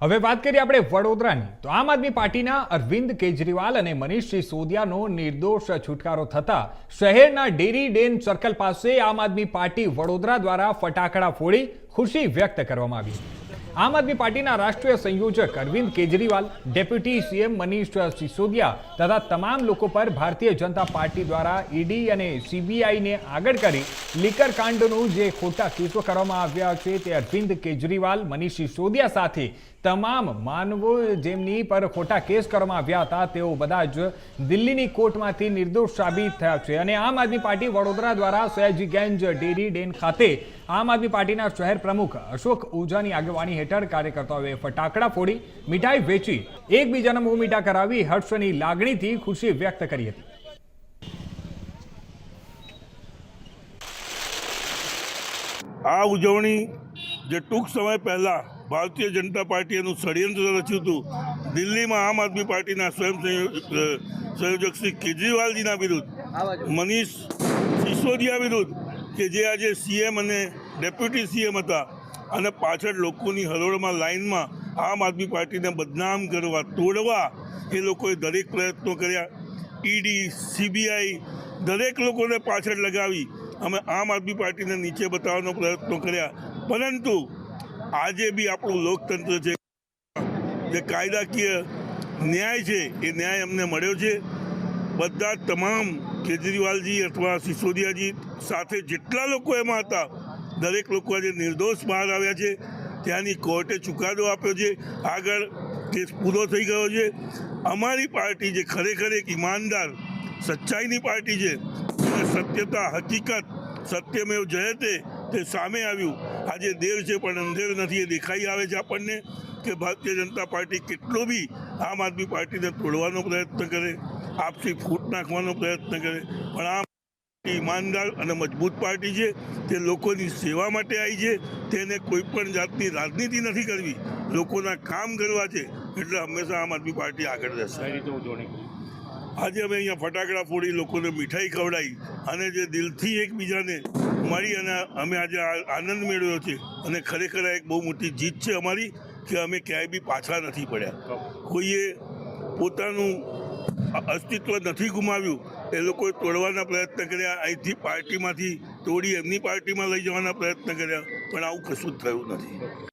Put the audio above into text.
હવે વાત કરીએ આપણે વડોદરાની તો આમ આદમી પાર્ટીના અરવિંદ કેજરીવાલ અને મનીષ સિસોદિયાનો નિર્દોષ છુટકારો થતા શહેરના ડેરી ડેન સર્કલ પાસે આમ આદમી પાર્ટી વડોદરા દ્વારા ફટાકડા ફોડી ખુશી વ્યક્ત કરવામાં આવી। આમ આદમી પાર્ટીના રાષ્ટ્રીય સંયોજક અરવિંદ કેજરીવાલ, ડેપ્યુટી સીએમ મનીષ સિસોદિયા તથા તમામ લોકો પર ભારતીય જનતા પાર્ટી દ્વારા ઈડી અને સીબીઆઈને આગળ કરી લીકર કાંડનું જે ખોટા કેસો કરવામાં આવ્યા છે તે અરવિંદ કેજરીવાલ, મનીષ સિસોદિયા સાથે તમામ માનવો જેમની પર ખોટા કેસ કરવામાં આવ્યા હતા તેઓ બધા જ દિલ્હીની કોર્ટમાંથી નિર્દોષ સાબિત થયા છે। અને આમ આદમી પાર્ટી વડોદરા દ્વારા સયાજીગંજ ડેરી ડેન ખાતે આમ આદમી પાર્ટીના શહેર પ્રમુખ અશોક ઓઝાની આગેવાની હેઠળ કાર્યકર્તાઓએ ફટાકડા ફોડી મીઠાઈ વેચી એકબીજાના મોં મીઠા કરાવી હર્ષની લાગણીથી ખુશી વ્યક્ત કરી હતી। આ ઉજવણી જે ટૂંક સમય પહેલા ભારતીય જનતા પાર્ટીનું ષડયંત્ર રચ્યું હતું દિલ્હીમાં આમ આદમી પાર્ટીના સંયોજક શ્રી કેજરીવાલજીના વિરુદ્ધ, મનીષ સિસોદિયા વિરુદ્ધ કે જે આજે સીએમ અને ડેપ્યુટી સીએમ હતા અને પાછળ લોકોની હરોળમાં લાઇનમાં આમ આદમી પાર્ટીને બદનામ કરવા, તોડવા એ લોકોએ દરેક પ્રયત્નો કર્યા। ઈડી, સીબીઆઈ દરેક લોકોને પાછળ લગાવી અમે આમ આદમી પાર્ટીને નીચે બતાવવાનો પ્રયત્નો કર્યા, પરંતુ આજે બી આપણું લોકતંત્ર છે, જે કાયદાકીય ન્યાય છે એ ન્યાય અમને મળ્યો છે। બધા તમામ કેજરીવાલજી અથવા સિસોદિયાજી સાથે જેટલા લોકો એમાં હતા દરેક લોકો આજે નિર્દોષ બહાર આવ્યા છે। ત્યાંની કોર્ટે ચુકાદો આપ્યો છે, આગળ કેસ પૂરો થઈ ગયો છે। અમારી પાર્ટી જે ખરેખર એક ઈમાનદાર, સચ્ચાઈની પાર્ટી છે, સત્યતા, હકીકત, સત્યમેવ જયતે તે સામે આવ્યું। આજે દેર છે પણ અંધેર નથી, એ દેખાઈ આવે છે આપણને કે ભારતીય જનતા પાર્ટી કેટલો બી આમ આદમી પાર્ટીને તોડવાનો પ્રયત્ન કરે, આપસી ફૂટ નાખવાનો પ્રયત્ન કરે, પણ આમ ઈમાનદાર અને મજબૂત પાર્ટી છે। તે લોકોની સેવા માટે આવી છે, તેને કોઈ પણ જાતની રાજનીતિ નથી કરવી, લોકોના કામ કરવા છે, એટલે હંમેશા આમ આદમી પાર્ટી આગળ રહેશે। આજે અમે અહીંયા ફટાકડા ફોડી લોકોને મીઠાઈ ખવડાવી અને જે દિલથી એકબીજાને મળી અને અમે આજે આનંદ મેળવ્યો છે। અને ખરેખર એક બહુ મોટી જીત છે અમારી કે અમે ક્યાંય બી પાછા નથી પડ્યા, કોઈએ પોતાનું અસ્તિત્વ નથી ગુમાવ્યું। એ લોકોએ તોડવાના પ્રયત્ન કર્યા, અહીંથી પાર્ટીમાંથી તોડી એમની પાર્ટીમાં લઈ જવાના પ્રયત્ન કર્યા, પણ આવું કશું જ થયું નથી।